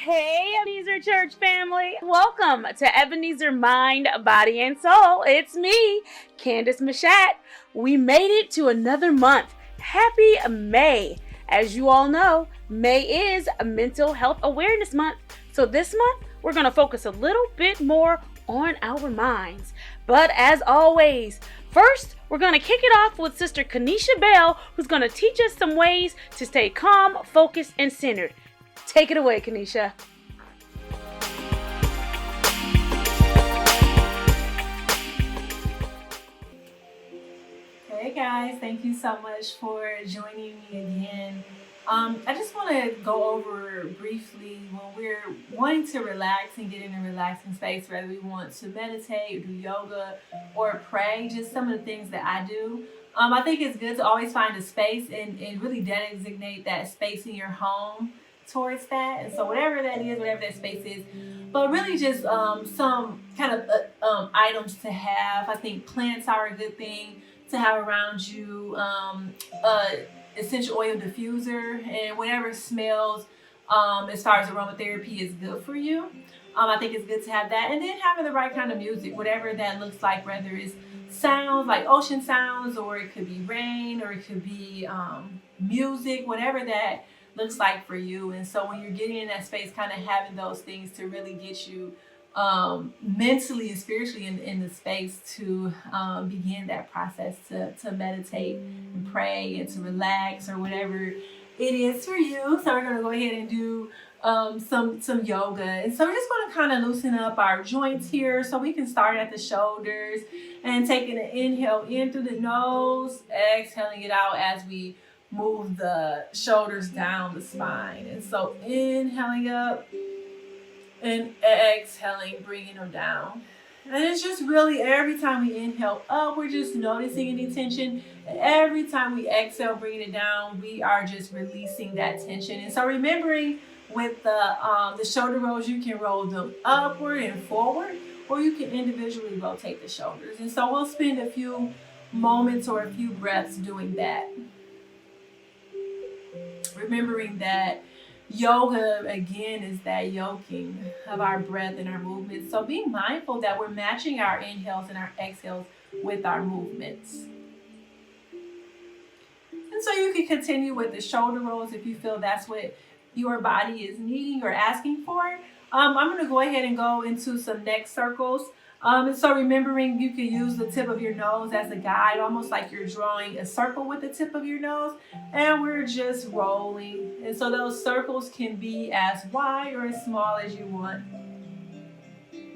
Hey, Ebenezer Church family. Welcome to Ebenezer Mind, Body, and Soul. It's me, Candace Machat. We made it to another month. Happy May. As you all know, May is a Mental Health Awareness Month. So this month, we're going to focus a little bit more on our minds. But as always, first, we're going to kick it off with Sister Kanisha Bell, who's going to teach us some ways to stay calm, focused, and centered. Take it away, Kanisha. Hey guys, thank you so much for joining me again. I just want to go over briefly when we're wanting to relax and get in a relaxing space, whether we want to meditate, do yoga, or pray, just some of the things that I do. I think it's good to always find a space and really designate that space in your home towards that. And so whatever that is, whatever that space is, but really just some kind of items to have. I think plants are a good thing to have around you, essential oil diffuser, and whatever smells as far as aromatherapy is good for you. I think it's good to have that, and then having the right kind of music, whatever that looks like, whether it's sounds like ocean sounds, or it could be rain, or it could be music, whatever that looks like for you. And so when you're getting in that space, kind of having those things to really get you mentally and spiritually in the space to begin that process to meditate and pray and to relax, or whatever it is for you. So we're going to go ahead and do some yoga. And so we're just going to kind of loosen up our joints here. So we can start at the shoulders and taking an inhale in through the nose, exhaling it out as we move the shoulders down the spine. And so inhaling up and exhaling, bringing them down. And it's just really every time we inhale up, we're just noticing any tension. And every time we exhale, bringing it down, we are just releasing that tension. And so remembering with the shoulder rolls, you can roll them upward and forward, or you can individually rotate the shoulders. And so we'll spend a few moments or a few breaths doing that. Remembering that yoga, again, is that yoking of our breath and our movements. So being mindful that we're matching our inhales and our exhales with our movements. And so you can continue with the shoulder rolls if you feel that's what your body is needing or asking for. I'm going to go ahead and go into some neck circles. And so remembering you can use the tip of your nose as a guide, almost like you're drawing a circle with the tip of your nose, and we're just rolling. And so those circles can be as wide or as small as you want.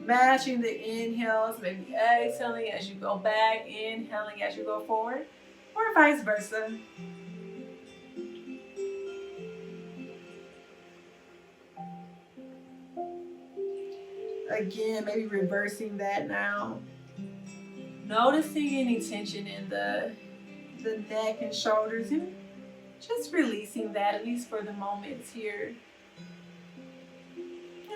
Matching the inhales, maybe exhaling as you go back, inhaling as you go forward, or vice versa. Again, maybe reversing that now. Noticing any tension in the neck and shoulders, and just releasing that, at least for the moments here.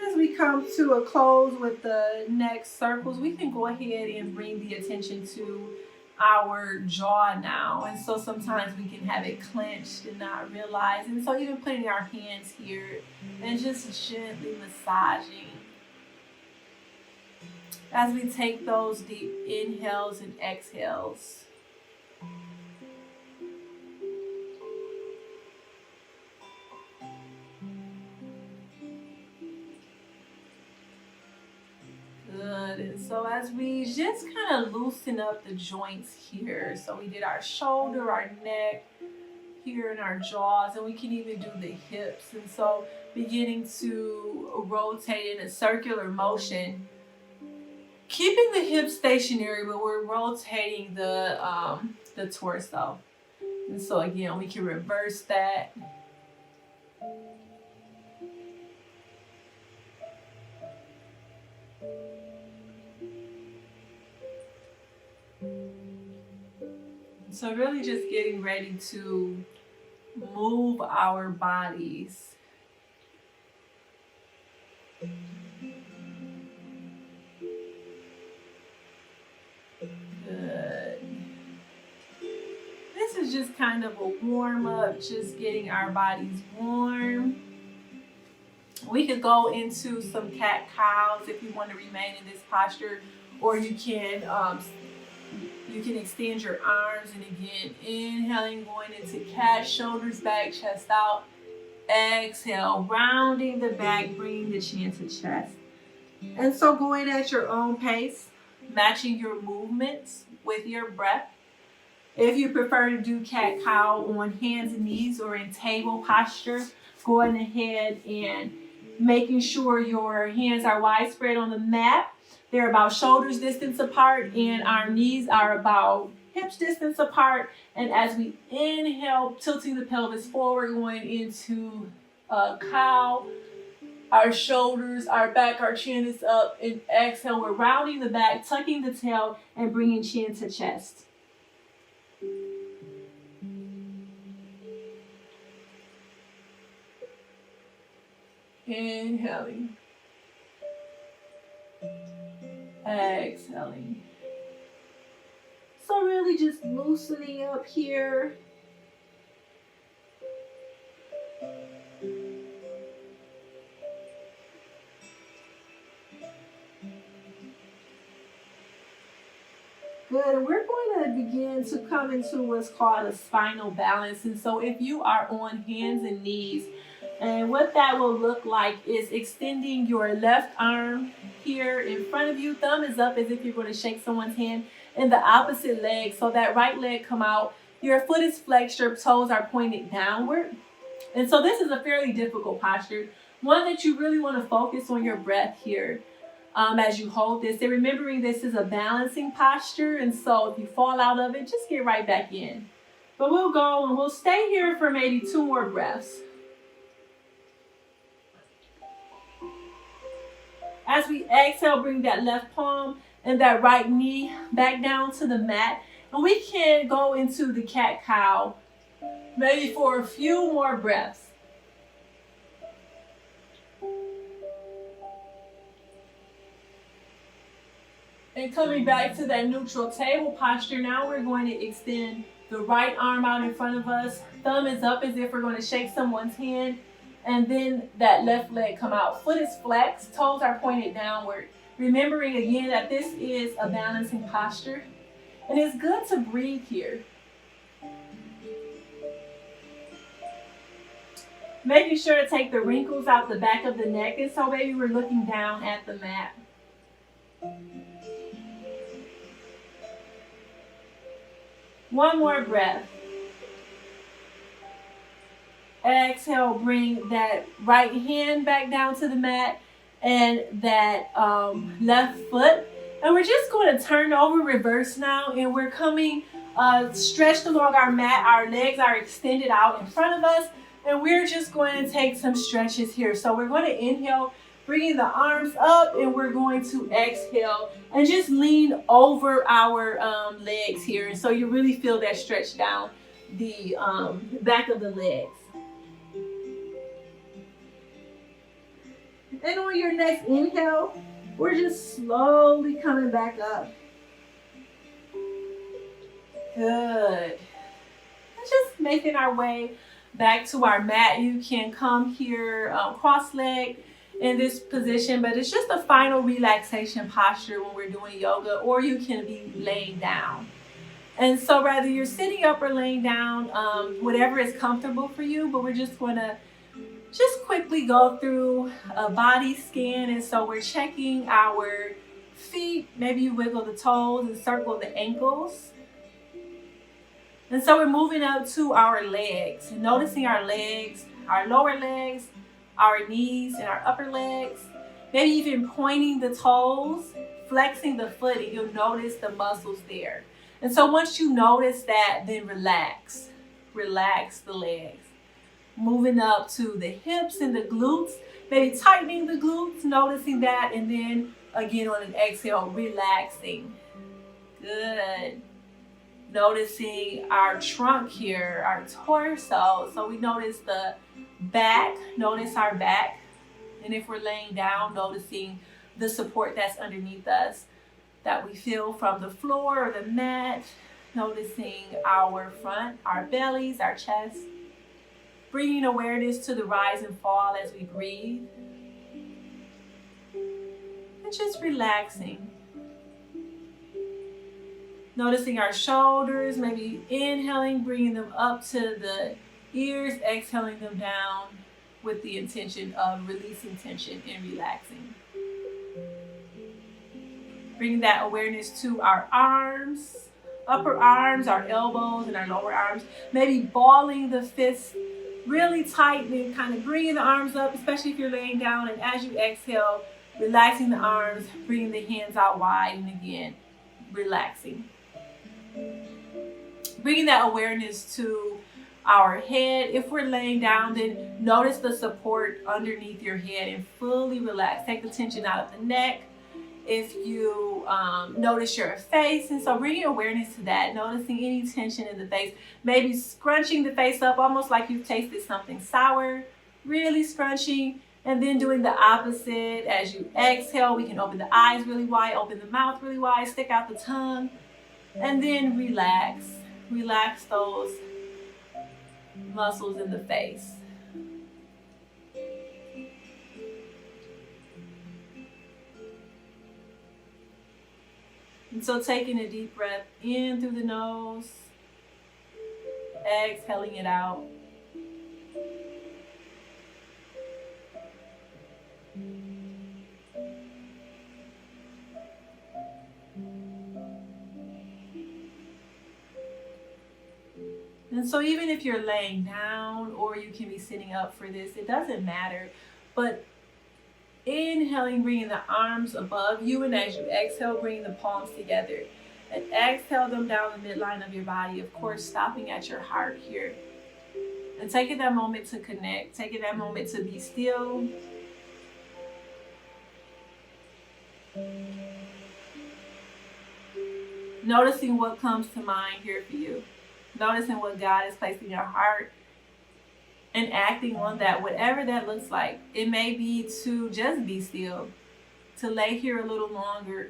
As we come to a close with the neck circles, we can go ahead and bring the attention to our jaw now. And so sometimes we can have it clenched and not realize. And so even putting our hands here and just gently massaging as we take those deep inhales and exhales. Good. And so as we just kind of loosen up the joints here, so we did our shoulder, our neck, here in our jaws, and we can even do the hips. And so beginning to rotate in a circular motion, keeping the hips stationary, but we're rotating the torso. And so again, we can reverse that. So really just getting ready to move our bodies. Good. This is just kind of a warm up, just getting our bodies warm. We could go into some cat-cows if you want to remain in this posture, or you can extend your arms, and again, inhaling, going into cat, shoulders back, chest out. Exhale, rounding the back, bringing the chin to chest. And so going at your own pace, matching your movements with your breath. If you prefer to do cat-cow on hands and knees or in table posture, going ahead and making sure your hands are widespread on the mat. They're about shoulders distance apart, and our knees are about hips distance apart. And as we inhale, tilting the pelvis forward, going into a cow, our shoulders, our back, our chin is up. And exhale, we're rounding the back, tucking the tail, and bringing chin to chest. Inhaling. Exhaling. So really just loosening up here. Good. We're going to begin to come into what's called a spinal balance. And so if you are on hands and knees, and what that will look like is extending your left arm here in front of you. Thumb is up as if you're going to shake someone's hand, and the opposite leg. So that right leg come out. Your foot is flexed, your toes are pointed downward. And so this is a fairly difficult posture. One that you really want to focus on your breath here as you hold this. And remembering this is a balancing posture. And so if you fall out of it, just get right back in. But we'll go and we'll stay here for maybe 2 more breaths. As we exhale, bring that left palm and that right knee back down to the mat. And we can go into the cat-cow, maybe for a few more breaths. And coming back to that neutral table posture, now we're going to extend the right arm out in front of us. Thumb is up as if we're going to shake someone's hand. And then that left leg come out. Foot is flexed, toes are pointed downward. Remembering again that this is a balancing posture. And it's good to breathe here. Making sure to take the wrinkles out the back of the neck. And so maybe we're looking down at the mat. One more breath. Exhale, bring that right hand back down to the mat and that left foot. And we're just going to turn over reverse now. And we're coming stretched along our mat. Our legs are extended out in front of us. And we're just going to take some stretches here. So we're going to inhale, bringing the arms up. And we're going to exhale and just lean over our legs here. And so you really feel that stretch down the back of the legs. And on your next inhale, we're just slowly coming back up. Good. And just making our way back to our mat. You can come here cross-legged in this position, but it's just a final relaxation posture when we're doing yoga, or you can be laying down. And so whether you're sitting up or laying down, whatever is comfortable for you, but we're just going to just quickly go through a body scan. And so we're checking our feet. Maybe you wiggle the toes and circle the ankles. And so we're moving up to our legs, and noticing our legs, our lower legs, our knees, and our upper legs. Maybe even pointing the toes, flexing the foot, and you'll notice the muscles there. And so once you notice that, then relax. Relax the legs. Moving up to the hips and the glutes, maybe tightening the glutes, noticing that, and then again on an exhale, relaxing. Good. Noticing our trunk here, our torso. So we notice the back, notice our back. And if we're laying down, noticing the support that's underneath us that we feel from the floor or the mat. Noticing our front, our bellies, our chest. Bringing awareness to the rise and fall as we breathe. and just relaxing. Noticing our shoulders, maybe inhaling, bringing them up to the ears, exhaling them down with the intention of releasing tension and relaxing. Bringing that awareness to our arms, upper arms, our elbows, and our lower arms. Maybe balling the fists really tight and kind of bringing the arms up, especially if you're laying down. And as you exhale, relaxing the arms, bringing the hands out wide, and again, relaxing. Bringing that awareness to our head. If we're laying down, then notice the support underneath your head and fully relax. Take the tension out of the neck. If you notice your face, and so bringing awareness to that, noticing any tension in the face, maybe scrunching the face up almost like you've tasted something sour, really scrunching, and then doing the opposite. As you exhale, we can open the eyes really wide, open the mouth really wide, stick out the tongue, and then relax. Relax those muscles in the face. And so taking a deep breath in through the nose, exhaling it out. And so even if you're laying down or you can be sitting up for this, it doesn't matter. But inhaling, bringing the arms above you, and as you exhale, bringing the palms together. And exhale them down the midline of your body, of course, stopping at your heart here. And taking that moment to connect, taking that moment to be still. Noticing what comes to mind here for you. Noticing what God has placed in your heart and acting on that, whatever that looks like. It may be to just be still, to lay here a little longer.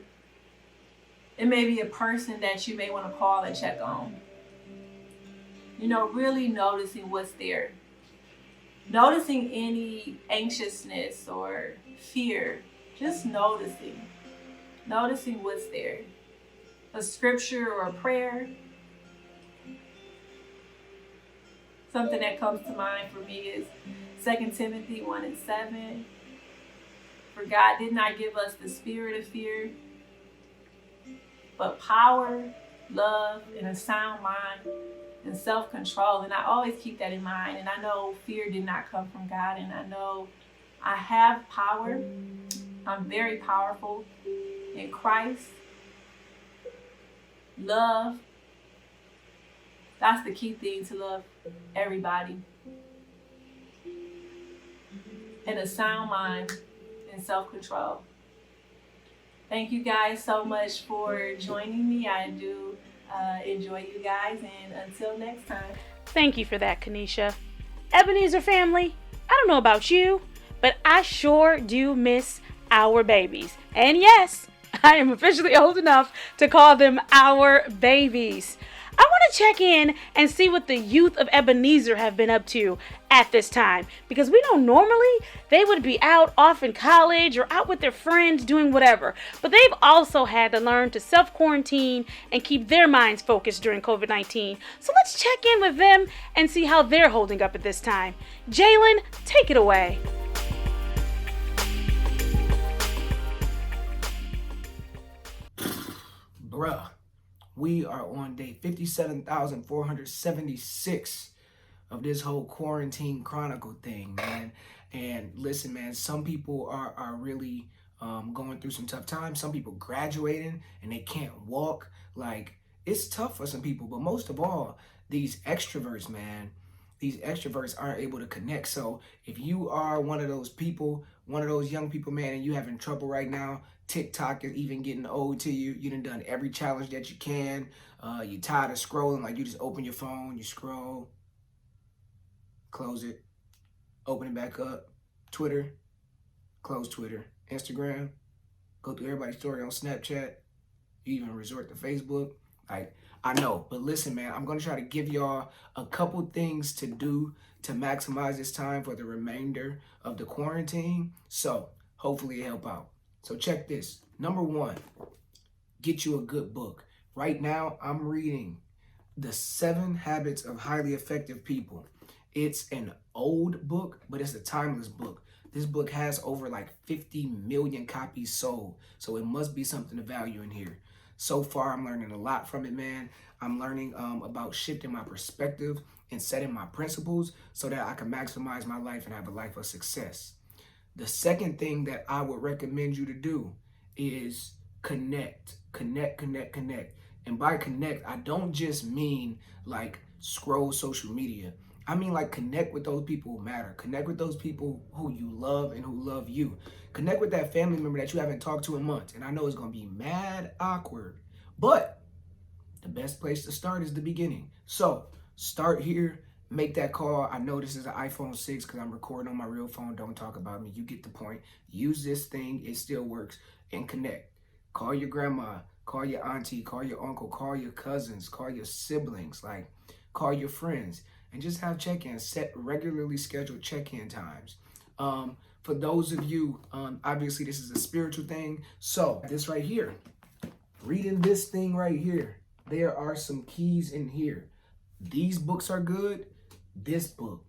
It may be a person that you may want to call and check on. You know, really noticing what's there. Noticing any anxiousness or fear. Just noticing. Noticing what's there. A scripture or a prayer. Something that comes to mind for me is 2 Timothy 1:7. For God did not give us the spirit of fear, but power, love, and a sound mind, and self-control. And I always keep that in mind. And I know fear did not come from God. And I know I have power. I'm very powerful in Christ. Love. That's the key thing, to love everybody. And a sound mind and self-control. Thank you guys so much for joining me. I do enjoy you guys, and until next time. Thank you for that, Kanisha. Ebenezer family, I don't know about you, but I sure do miss our babies. And yes, I am officially old enough to call them our babies. I want to check in and see what the youth of Ebenezer have been up to at this time, because we know normally they would be out off in college or out with their friends doing whatever, but they've also had to learn to self-quarantine and keep their minds focused during COVID-19. So let's check in with them and see how they're holding up at this time. Jalen, take it away. Bruh. We are on day 57,476 of this whole quarantine chronicle thing, man. And listen, man, some people are really going through some tough times. Some people graduating and they can't walk. Like, it's tough for some people. But most of all, these extroverts, man, these extroverts aren't able to connect. So if you are one of those people, one of those young people, man, and you having trouble right now, TikTok is even getting old to you. You done every challenge that you can. You tired of scrolling. Like, you just open your phone, you scroll, close it, open it back up. Twitter, close Twitter. Instagram, go through everybody's story on Snapchat. You even resort to Facebook. Like, I know, but listen, man, I'm going to try to give y'all a couple things to do to maximize this time for the remainder of the quarantine. So hopefully it help out. So check this. Number one, get you a good book. Right now, I'm reading The 7 Habits of Highly Effective People. It's an old book, but it's a timeless book. This book has over like 50 million copies sold, so it must be something of value in here. So far, I'm learning a lot from it, man. I'm learning about shifting my perspective and setting my principles so that I can maximize my life and have a life of success. The second thing that I would recommend you to do is connect. And by connect, I don't just mean like scroll social media. I mean like connect with those people who matter. Connect with those people who you love and who love you. Connect with that family member that you haven't talked to in months. And I know it's going to be mad awkward, but the best place to start is the beginning. So start here, make that call. I know this is an iPhone 6 because I'm recording on my real phone. Don't talk about me. You get the point. Use this thing. It still works. And connect. Call your grandma. Call your auntie. Call your uncle. Call your cousins. Call your siblings. Like, call your friends. And just have check-ins. Set regularly scheduled check-in times. For those of you, obviously this is a spiritual thing. So this right here, reading this thing right here, there are some keys in here. These books are good. This book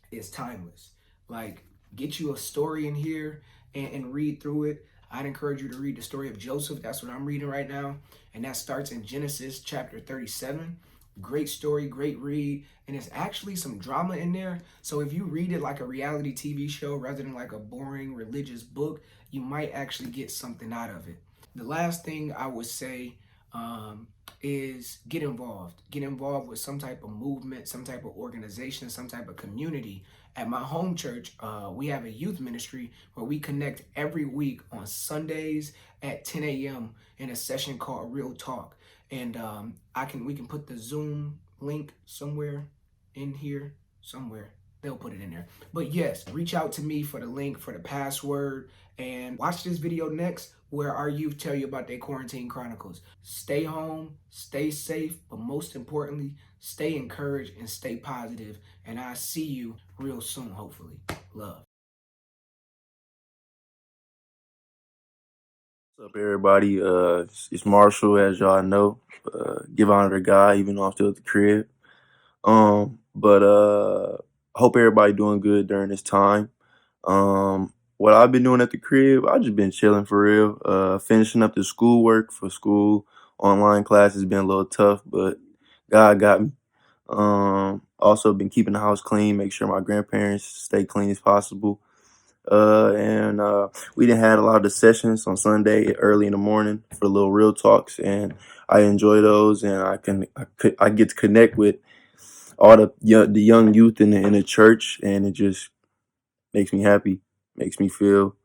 is timeless. Like, get you a story in here and read through it. I'd encourage you to read the story of Joseph. That's what I'm reading right now. And that starts in Genesis chapter 37. Great story, great read. And there's actually some drama in there. So if you read it like a reality TV show rather than like a boring religious book, you might actually get something out of it. The last thing I would say is get involved. Get involved with some type of movement, some type of organization, some type of community. At my home church, we have a youth ministry where we connect every week on Sundays at 10 a.m. in a session called Real Talk. And we can put the Zoom link somewhere in here, somewhere. They'll put it in there. But yes, reach out to me for the link, for the password, and watch this video next where our youth tell you about their quarantine chronicles. Stay home, stay safe, but most importantly, stay encouraged and stay positive. And I'll see you real soon, hopefully. Love. What's up, everybody? It's Marshall, as y'all know. Give honor to God, even though I'm still at the crib. But hope everybody doing good during this time. What I've been doing at the crib, I've just been chilling for real. Finishing up the schoolwork for school. Online class has been a little tough, but God got me. Also been keeping the house clean, make sure my grandparents stay clean as possible. And we done had a lot of the sessions on Sunday early in the morning for little real talks, and I enjoy those, and I get to connect with all the young youth in the church, and it just makes me happy, makes me feel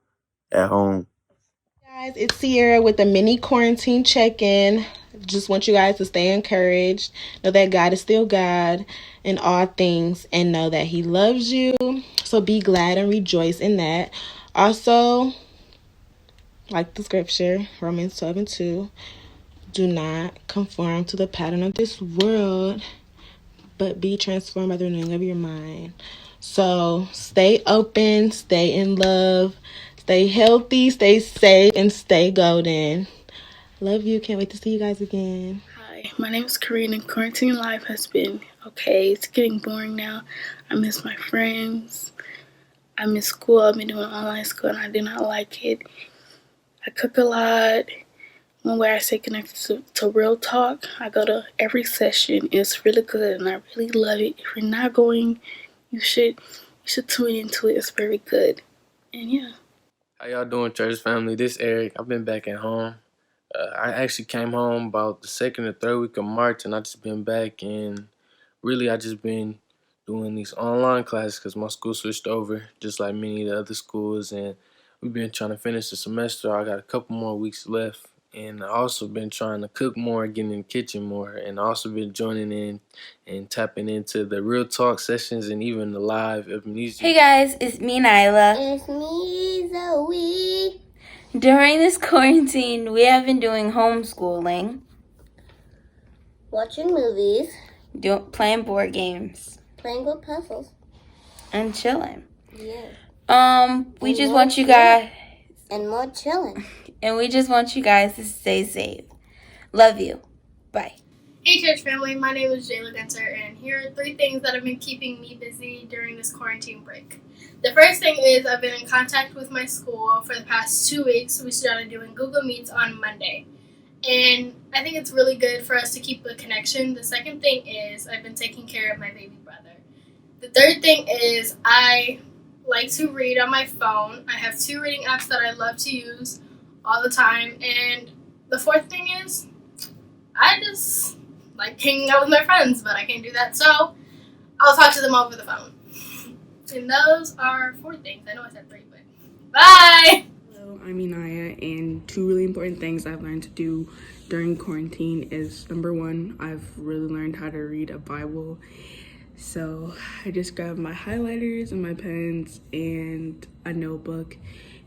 at home. Guys, it's Sierra with a mini quarantine check-in. Just want you guys to stay encouraged. Know that God is still God in all things, and know that He loves you. So be glad and rejoice in that. Also, like the scripture, Romans 12:2, do not conform to the pattern of this world, but be transformed by the renewing of your mind. So stay open, stay in love, stay healthy, stay safe, and stay golden. Love you. Can't wait to see you guys again. Hi, my name is Karina. Quarantine life has been okay. It's getting boring now. I miss my friends. I miss school. I've been doing online school and I do not like it. I cook a lot. One way I stay connected to Real Talk, I go to every session. It's really good and I really love it. If you're not going, you should tune into it. It's very good. And yeah. How y'all doing, church family? This Eric. I've been back at home. I actually came home about the 2nd or 3rd week of March, and I just been back, and really I just been doing these online classes because my school switched over, just like many of the other schools, and we've been trying to finish the semester. I got a couple more weeks left, and I also been trying to cook more, getting in the kitchen more, and I also been joining in and tapping into the Real Talk sessions and even the live EBENEZER. Hey guys, it's me, Nyla. It's me, Zoe. During this quarantine, we have been doing homeschooling, Watching movies, playing board games, playing with puzzles, and chilling. Yeah. We just want you guys and more chilling. And we just want you guys to stay safe. Love you. Bye. Hey church family, my name is Jayla Gunter, and here are 3 things that have been keeping me busy during this quarantine break. The first thing is I've been in contact with my school for the past 2 weeks. We started doing Google Meets on Monday, and I think it's really good for us to keep a connection. The second thing is I've been taking care of my baby brother. The third thing is I like to read on my phone. I have 2 reading apps that I love to use all the time, and the fourth thing is I just like hanging out with my friends, but I can't do that, so I'll talk to them over the phone. And those are 4 things. I know I said 3, but bye! Hello, I'm Inaya, and 2 really important things I've learned to do during quarantine is, number 1, I've really learned how to read a Bible. So I just grab my highlighters and my pens and a notebook,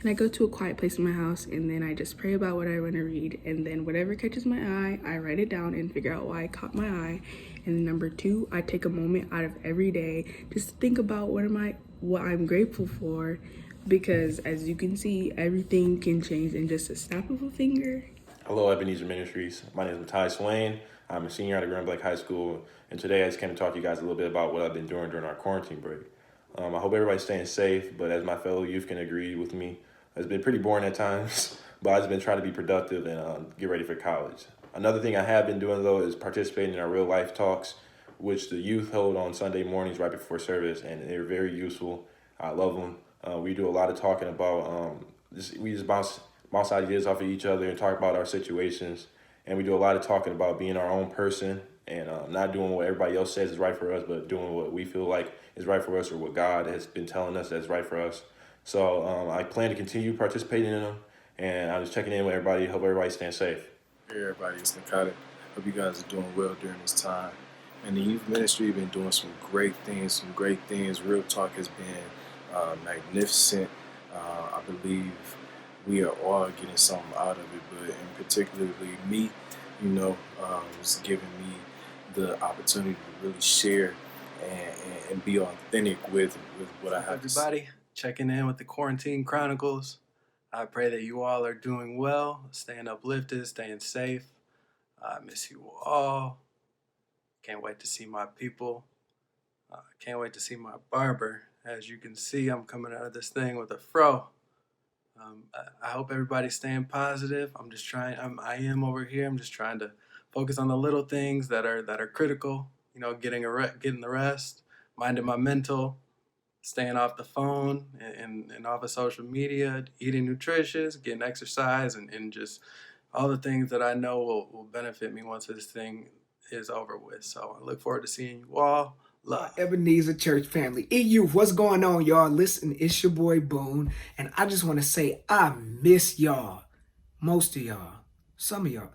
and I go to a quiet place in my house, and then I just pray about what I want to read, and then whatever catches my eye, I write it down and figure out why it caught my eye. And then number 2, I take a moment out of every day just to think about what I'm grateful for, because as you can see, everything can change in just a snap of a finger. Hello, Ebenezer Ministries. My name is Matai Swain. I'm a senior at Grand Black High School, and today I just came to talk to you guys a little bit about what I've been doing during our quarantine break. I hope everybody's staying safe, but as my fellow youth can agree with me, it's been pretty boring at times, but I've just been trying to be productive and get ready for college. Another thing I have been doing, though, is participating in our real life talks, which the youth hold on Sunday mornings right before service, and they're very useful. I love them. We do a lot of talking about, we just bounce ideas off of each other and talk about our situations, and we do a lot of talking about being our own person and not doing what everybody else says is right for us, but doing what we feel like is right for us or what God has been telling us that's right for us. So I plan to continue participating in them, and I'm just checking in with everybody. Hope everybody's staying safe. Hey everybody, it's Nakata. Hope you guys are doing well during this time. And the youth ministry have been doing some great things. Real Talk has been magnificent. I believe we are all getting something out of it, but in particularly me, it's giving me the opportunity to really share and be authentic with what I have to say. Everybody, checking in with the Quarantine Chronicles. I pray that you all are doing well, staying uplifted, staying safe. I miss you all. Can't wait to see my people. Can't wait to see my barber. As you can see, I'm coming out of this thing with a fro. I hope everybody's staying positive. I am over here. I'm just trying to focus on the little things that are critical. Getting the rest, minding my mental, staying off the phone and off of social media, eating nutritious, getting exercise, and just all the things that I know will benefit me once this thing is over with. So I look forward to seeing you all. Love. Ebenezer Church family. EU, what's going on, y'all? Listen, it's your boy Boone, and I just want to say I miss y'all. Most of y'all. Some of y'all.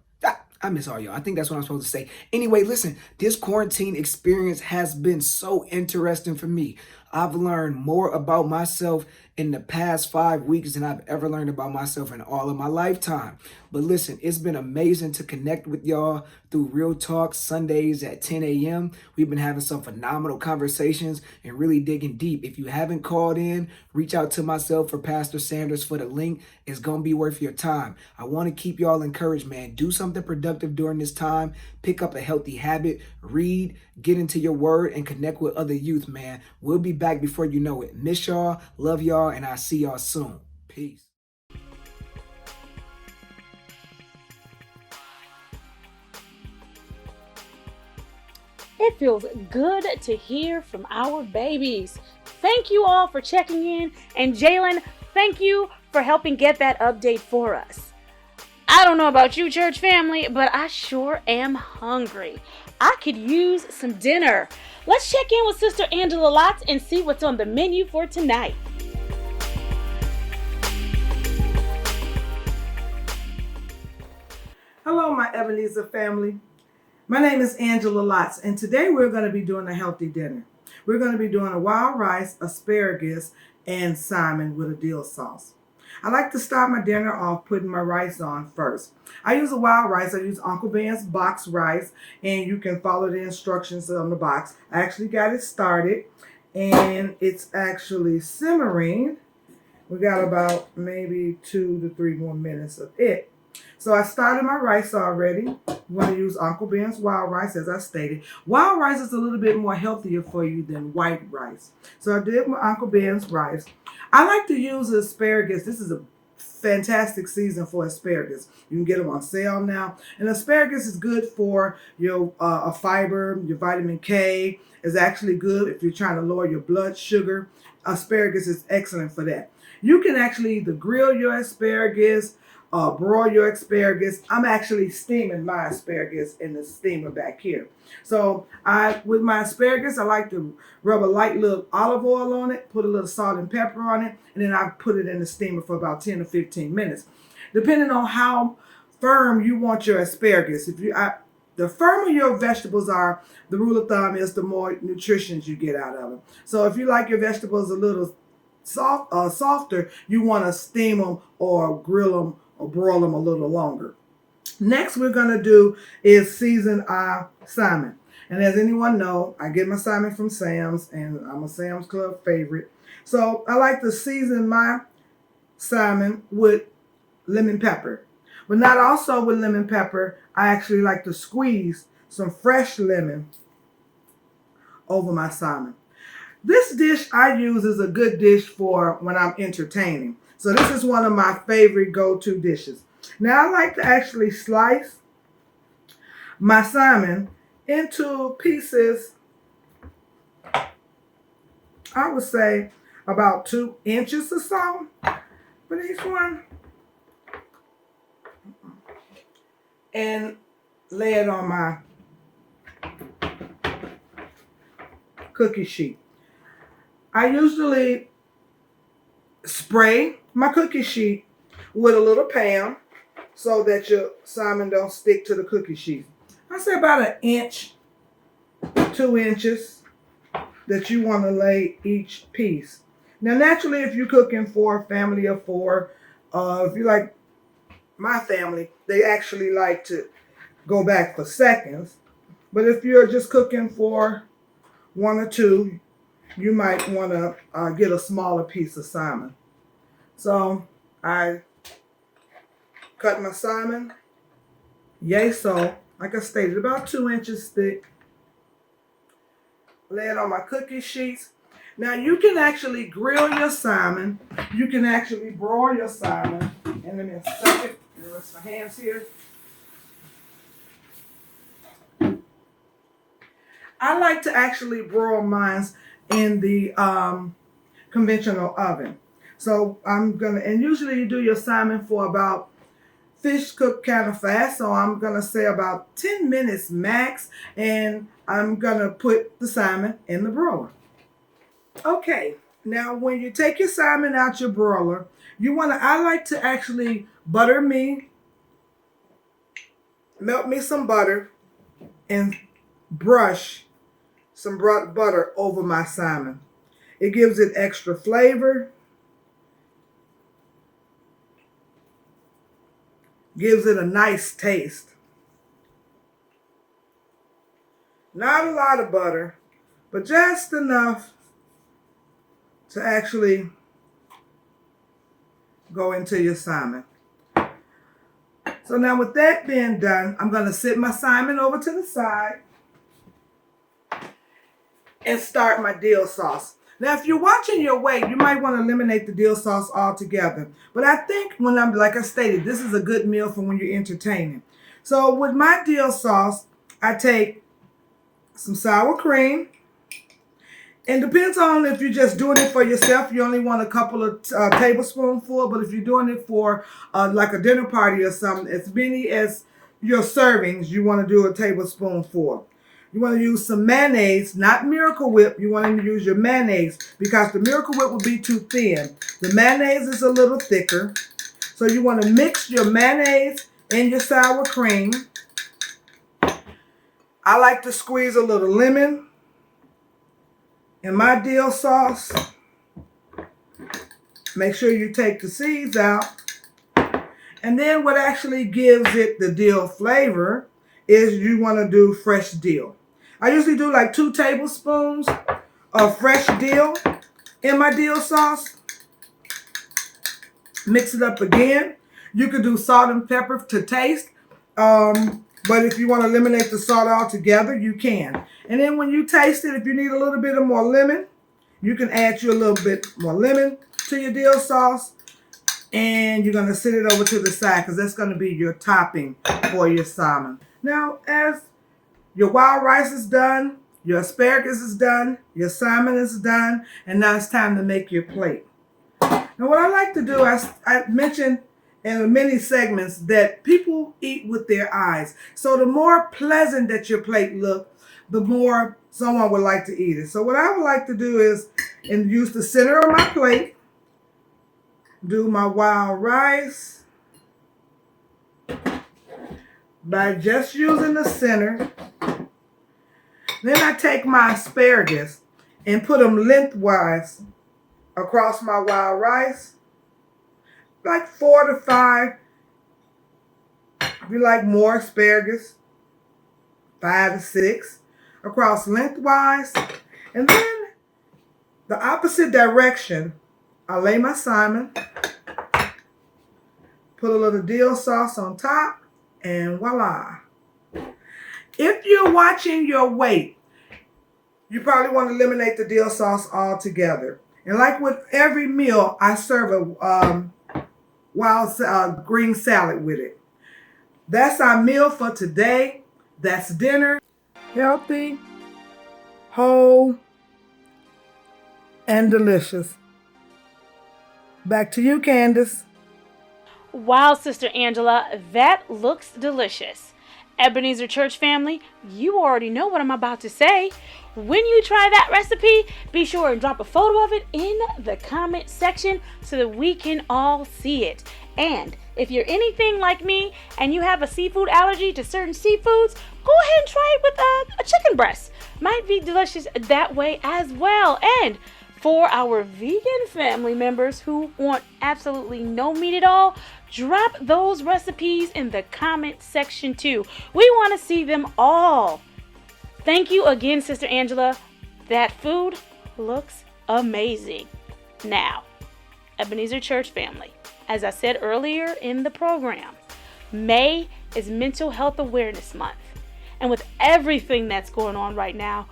I miss all y'all. I think that's what I'm supposed to say. Anyway, listen, this quarantine experience has been so interesting for me. I've learned more about myself in the past 5 weeks than I've ever learned about myself in all of my lifetime. But listen, it's been amazing to connect with y'all through Real Talk Sundays at 10 a.m. We've been having some phenomenal conversations and really digging deep. If you haven't called in, reach out to myself or Pastor Sanders for the link. It's going to be worth your time. I want to keep y'all encouraged, man. Do something productive during this time. Pick up a healthy habit, read, get into your word, and connect with other youth, man. We'll be back before you know it. Miss y'all, love y'all, and I'll see y'all soon. Peace. It feels good to hear from our babies. Thank you all for checking in, and Jalen, thank you for helping get that update for us. I don't know about you, church family, but I sure am hungry. I could use some dinner. Let's check in with Sister Angela Lotz and see what's on the menu for tonight. Hello, my Ebenezer family. My name is Angela Lotz, and today we're going to be doing a healthy dinner. We're going to be doing a wild rice, asparagus, and salmon with a dill sauce. I like to start my dinner off putting my rice on first. I use a wild rice. I use Uncle Ben's box rice, and you can follow the instructions on the box. I actually got it started, and it's actually simmering. We got about maybe 2 to 3 more minutes of it. So I started my rice already. I'm going to use Uncle Ben's wild rice, as I stated. Wild rice is a little bit more healthier for you than white rice. So I did my Uncle Ben's rice. I like to use asparagus. This is a fantastic season for asparagus. You can get them on sale now. And asparagus is good for your fiber, your vitamin K. Is actually good if you're trying to lower your blood sugar. Asparagus is excellent for that. You can actually either grill your asparagus, broil your asparagus. I'm actually steaming my asparagus in the steamer back here. So with my asparagus, I like to rub a light little olive oil on it, put a little salt and pepper on it, and then I put it in the steamer for about 10 to 15 minutes. Depending on how firm you want your asparagus. The firmer your vegetables are, the rule of thumb is the more nutrition you get out of them. So if you like your vegetables a little softer, you want to steam them or grill them or broil them a little longer. Next we're going to do is season our salmon. And as anyone know, I get my salmon from Sam's, and I'm a Sam's Club favorite. So I like to season my salmon with lemon pepper. But not also with lemon pepper, I actually like to squeeze some fresh lemon over my salmon. This dish I use is a good dish for when I'm entertaining. So this is one of my favorite go-to dishes. Now I like to actually slice my salmon into pieces, I would say about 2 inches or so for each one. And lay it on my cookie sheet. I usually spray my cookie sheet with a little Pam so that your salmon don't stick to the cookie sheet. I say about 1 inch, 2 inches that you want to lay each piece. Now naturally, if you're cooking for a family of 4, if you like my family, they actually like to go back for seconds. But if you're just cooking for 1 or 2, you might want to get a smaller piece of salmon. So I cut my salmon, yay so, like I stated, about 2 inches thick. Lay it on my cookie sheets. Now you can actually grill your salmon. You can actually broil your salmon. And let me second. Rest my hands here. I like to actually broil mine in the conventional oven. So and usually you do your salmon for about, fish cook kind of fast, so I'm gonna say about 10 minutes max, and I'm gonna put the salmon in the broiler. Okay, now when you take your salmon out your broiler, I like to actually melt me some butter and brush some butter over my salmon. It gives it extra flavor, gives it a nice taste. Not a lot of butter, but just enough to actually go into your salmon. So now with that being done, I'm going to sit my salmon over to the side and start my dill sauce. Now, if you're watching your weight, you might want to eliminate the dill sauce altogether. But I think like I stated, this is a good meal for when you're entertaining. So with my dill sauce, I take some sour cream. And depends on if you're just doing it for yourself, you only want a couple of tablespoonfuls. But if you're doing it for like a dinner party or something, as many as your servings, you want to do a tablespoonful. You want to use some mayonnaise, not Miracle Whip. You want to use your mayonnaise because the Miracle Whip will be too thin. The mayonnaise is a little thicker. So you want to mix your mayonnaise and your sour cream. I like to squeeze a little lemon in my dill sauce. Make sure you take the seeds out. And then what actually gives it the dill flavor is you want to do fresh dill. I usually do like 2 tablespoons of fresh dill in my dill sauce. Mix it up again. You could do salt and pepper to taste. But if you want to eliminate the salt altogether, you can. And then when you taste it, if you need a little bit of more lemon, you can add you a little bit more lemon to your dill sauce. And you're going to set it over to the side because that's going to be your topping for your salmon. Now, as your wild rice is done, your asparagus is done, your salmon is done, and now it's time to make your plate. Now, what I like to do, I mentioned in the many segments that people eat with their eyes. So the more pleasant that your plate looks, the more someone would like to eat it. So what I would like to do is use the center of my plate, do my wild rice by just using the center. Then I take my asparagus and put them lengthwise across my wild rice, like 4 to 5. If you like more asparagus, 5 to 6 across lengthwise. And then the opposite direction, I lay my salmon, put a little dill sauce on top, and voila. If you're watching your weight, you probably want to eliminate the dill sauce altogether. And like with every meal, I serve a wild green salad with it. That's our meal for today. That's dinner. Healthy, whole, and delicious. Back to you, Candace. Wow, Sister Angela, that looks delicious. Ebenezer Church family, you already know what I'm about to say. When you try that recipe, be sure and drop a photo of it in the comment section so that we can all see it. And if you're anything like me and you have a seafood allergy to certain seafoods, go ahead and try it with a chicken breast. Might be delicious that way as well. And for our vegan family members who want absolutely no meat at all, drop those recipes in the comment section too. We want to see them all. Thank you again, Sister Angela. That food looks amazing. Now, Ebenezer Church family, as I said earlier in the program, May is Mental Health Awareness Month. And with everything that's going on right now,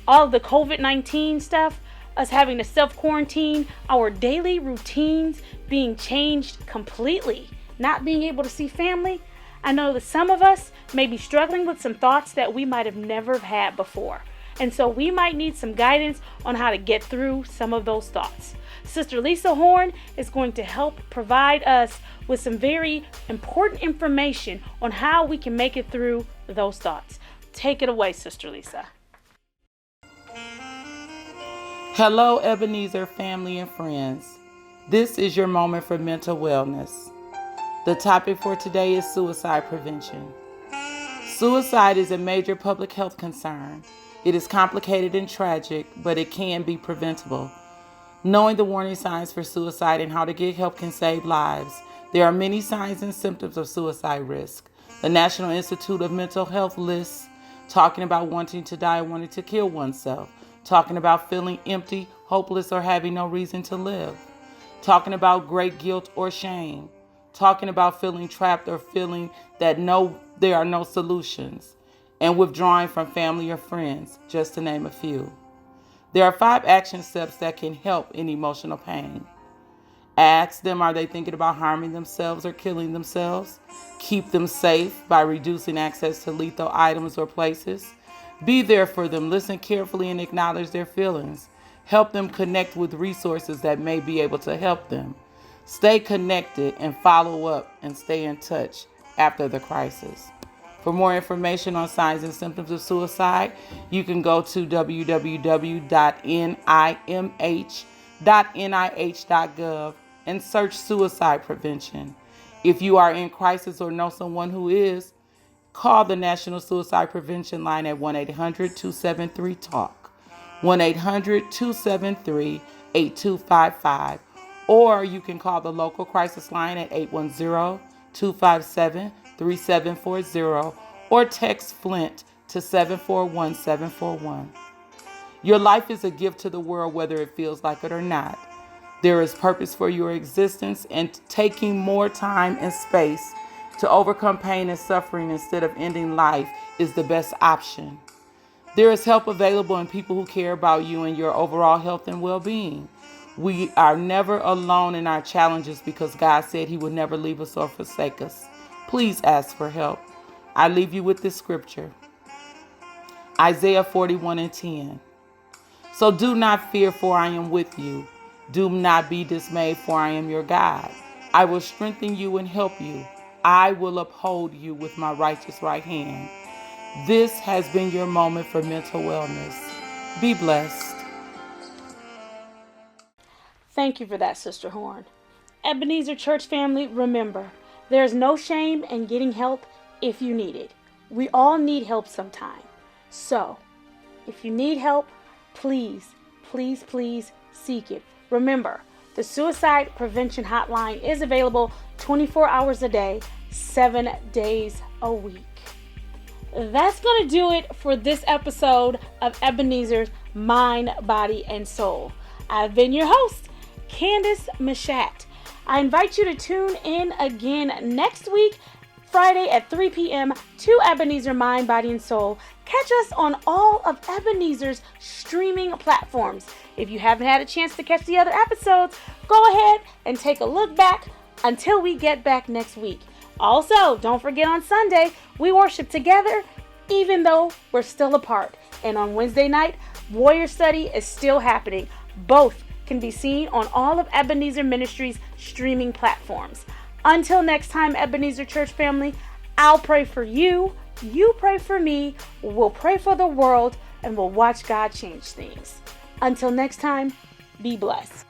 all of the COVID-19 stuff, us having to self-quarantine, our daily routines being changed completely, not being able to see family, I know that some of us may be struggling with some thoughts that we might have never had before. And so we might need some guidance on how to get through some of those thoughts. Sister Lisa Horn is going to help provide us with some very important information on how we can make it through those thoughts. Take it away, Sister Lisa. Hello, Ebenezer family and friends. This is your moment for mental wellness. The topic for today is suicide prevention. Suicide is a major public health concern. It is complicated and tragic, but it can be preventable. Knowing the warning signs for suicide and how to get help can save lives. There are many signs and symptoms of suicide risk. The National Institute of Mental Health lists talking about wanting to die, wanting to kill oneself, talking about feeling empty, hopeless, or having no reason to live, talking about great guilt or shame, talking about feeling trapped or feeling that there are no solutions, and withdrawing from family or friends, just to name a few. There are 5 action steps that can help in emotional pain. Ask them, are they thinking about harming themselves or killing themselves? Keep them safe by reducing access to lethal items or places. Be there for them. Listen carefully and acknowledge their feelings. Help them connect with resources that may be able to help them. Stay connected and follow up and stay in touch after the crisis. For more information on signs and symptoms of suicide, you can go to www.nimh.nih.gov and search suicide prevention. If you are in crisis or know someone who is, call the National Suicide Prevention Line at 1-800-273-TALK, 1-800-273-8255, or you can call the local crisis line at 810-257-3740 or text Flint to 741-741. Your life is a gift to the world, whether it feels like it or not. There is purpose for your existence, and taking more time and space to overcome pain and suffering instead of ending life is the best option. There is help available in people who care about you and your overall health and well-being. We are never alone in our challenges because God said He would never leave us or forsake us. Please ask for help. I leave you with this scripture. Isaiah 41:10. So do not fear, for I am with you. Do not be dismayed, for I am your God. I will strengthen you and help you. I will uphold you with my righteous right hand. This has been your moment for mental wellness. Be blessed. Thank you for that, Sister Horn. Ebenezer Church family, remember, there's no shame in getting help if you need it. We all need help sometime. So, if you need help, please, please, please seek it. Remember, the Suicide Prevention Hotline is available 24 hours a day, 7 days a week. That's going to do it for this episode of Ebenezer's Mind, Body, and Soul. I've been your host, Candace Mashat. I invite you to tune in again next week, Friday at 3 p.m. to Ebenezer Mind, Body, and Soul. Catch us on all of Ebenezer's streaming platforms. If you haven't had a chance to catch the other episodes, go ahead and take a look back until we get back next week. Also, don't forget on Sunday, we worship together even though we're still apart. And on Wednesday night, Warrior Study is still happening. Both can be seen on all of Ebenezer Ministries streaming platforms. Until next time, Ebenezer Church family, I'll pray for you, you pray for me, we'll pray for the world, and we'll watch God change things. Until next time, be blessed.